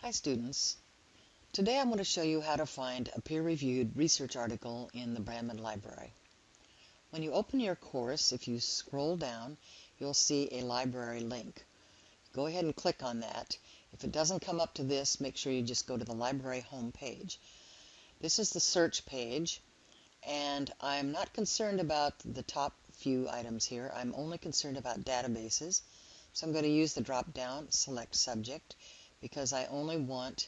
Hi students. Today I'm going to show you how to find a peer-reviewed research article in the Brandman library. When you open your course, if you scroll down, you'll see a library link. Go ahead and click on that. If it doesn't come up to this, make sure you just go to the library home page. This is the search page, and I'm not concerned about the top few items here. I'm only concerned about databases. So I'm going to use the drop-down, select subject, because I only want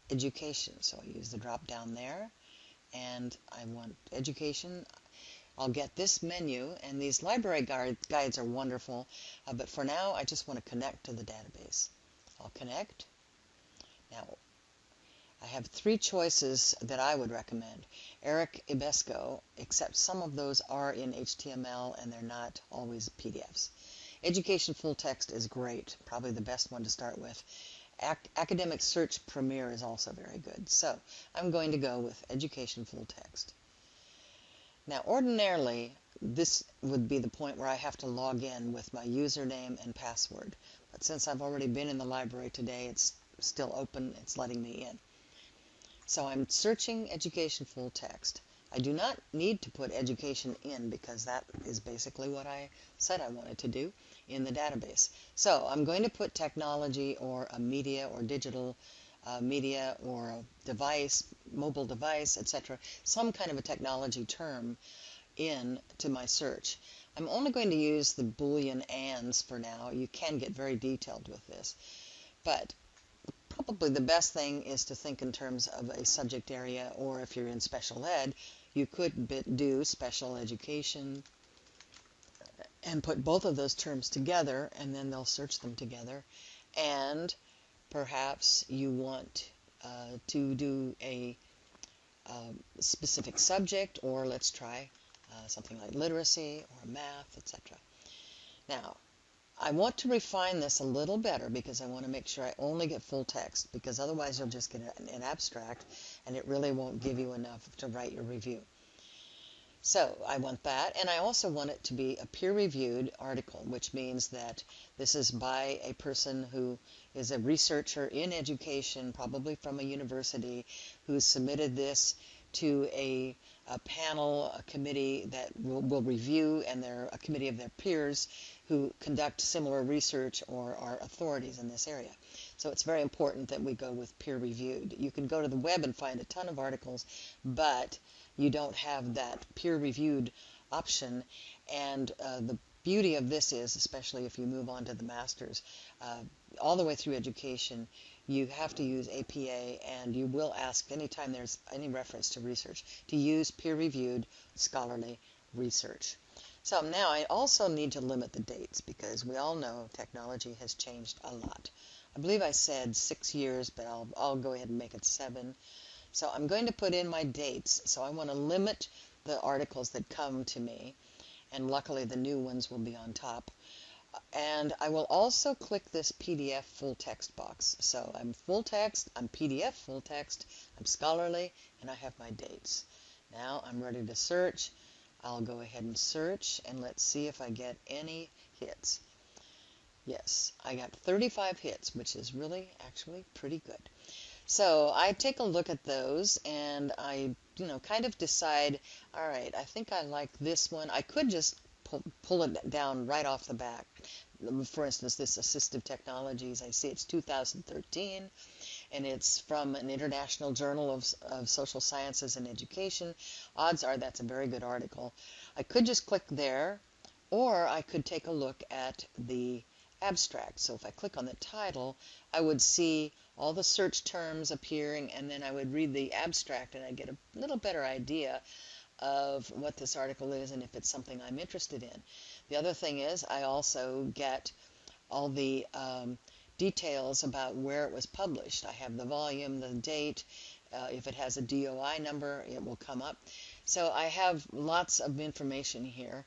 education. So I use the drop down there and I want education. I'll get this menu, and these library guides are wonderful, but for now I just want to connect to the database. I'll connect. Now I have three choices that I would recommend. Eric Ibesco, except some of those are in HTML and they're not always PDFs. Education full text is great, probably the best one to start with. Academic Search Premier is also very good. So I'm going to go with Education Full Text. Now ordinarily this would be the point where I have to log in with my username and password. But since I've already been in the library today, it's still open, it's letting me in. So I'm searching Education Full Text. I do not need to put education in because that is basically what I said I wanted to do in the database. So I'm going to put technology or a media or digital media or a device, mobile device, etc., some kind of a technology term in to my search. I'm only going to use the Boolean ands for now. You can get very detailed with this. But probably the best thing is to think in terms of a subject area, or if you're in special ed, you could do special education and put both of those terms together, and then they'll search them together. And perhaps you want to do a specific subject, or let's try something like literacy or math, etc. Now, I want to refine this a little better because I want to make sure I only get full text, because otherwise you'll just get an abstract and it really won't give you enough to write your review. So I want that, and I also want it to be a peer-reviewed article, which means that this is by a person who is a researcher in education, probably from a university, who submitted this to a panel, a committee that will review, and they're a committee of their peers who conduct similar research or are authorities in this area. So it's very important that we go with peer-reviewed. You can go to the web and find a ton of articles, but you don't have that peer-reviewed option. And the beauty of this is, especially if you move on to the master's, all the way through education, you have to use APA, and you will ask anytime there's any reference to research to use peer-reviewed scholarly research. So now I also need to limit the dates, because we all know technology has changed a lot. I believe I said 6 years, but I'll go ahead and make it 7. So I'm going to put in my dates. So I want to limit the articles that come to me, and luckily the new ones will be on top. And I will also click this PDF full text box. So I'm full text, I'm PDF full text, I'm scholarly, and I have my dates. Now I'm ready to search. I'll go ahead and search, and let's see if I get any hits. Yes, I got 35 hits, which is really actually pretty good. So I take a look at those, and I, kind of decide, all right, I think I like this one. I could just pull it down right off the bat. For instance, this assistive technologies, I see it's 2013, and it's from an international journal of social sciences and education. Odds are that's a very good article. I could just click there, or I could take a look at the abstract. So if I click on the title, I would see all the search terms appearing, and then I would read the abstract, and I'd get a little better idea of what this article is and if it's something I'm interested in. The other thing is I also get all the details about where it was published. I have the volume, the date. If it has a DOI number, it will come up. So I have lots of information here.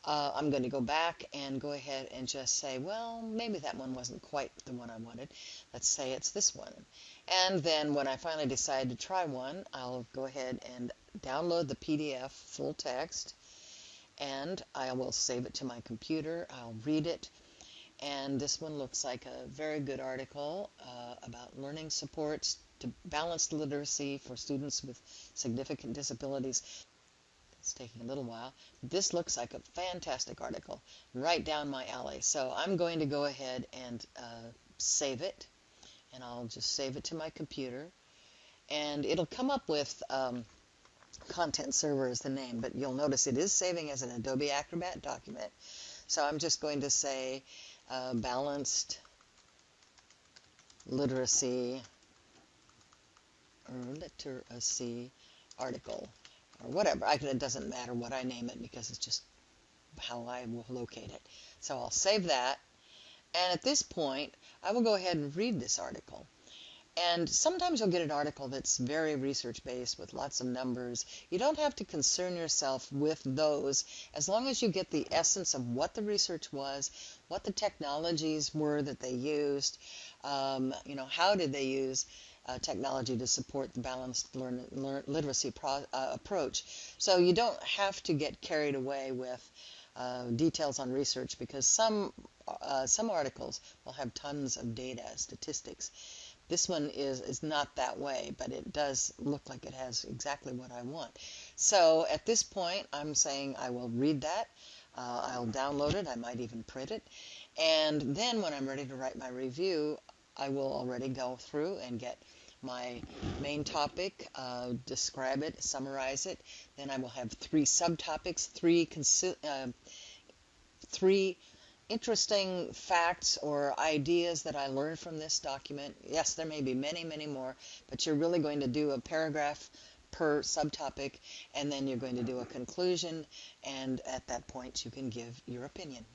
I'm going to go back and go ahead and just say, well, maybe that one wasn't quite the one I wanted. Let's say it's this one. And then when I finally decide to try one, I'll go ahead and download the PDF full text, and I will save it to my computer. I'll read it, And this one looks like a very good article about learning supports to balanced literacy for students with significant disabilities. It's taking a little while. This looks like a fantastic article, right down my alley. So I'm going to go ahead and save it, and I'll just save it to my computer. And it'll come up with content server as the name, but you'll notice it is saving as an Adobe Acrobat document. So I'm just going to say balanced literacy article, or whatever. It doesn't matter what I name it because it's just how I will locate it. So I'll save that, and at this point I will go ahead and read this article. And sometimes you'll get an article that's very research-based with lots of numbers. You don't have to concern yourself with those as long as you get the essence of what the research was, what the technologies were that they used, how did they use technology to support the balanced literacy approach. So you don't have to get carried away with details on research, because some articles will have tons of data, statistics. This one is not that way, but it does look like it has exactly what I want. So at this point, I'm saying I will read that. I'll download it. I might even print it. And then when I'm ready to write my review, I will already go through and get my main topic, describe it, summarize it. Then I will have 3 subtopics, three interesting facts or ideas that I learned from this document. Yes, there may be many, many more, but you're really going to do a paragraph per subtopic, and then you're going to do a conclusion, and at that point you can give your opinion.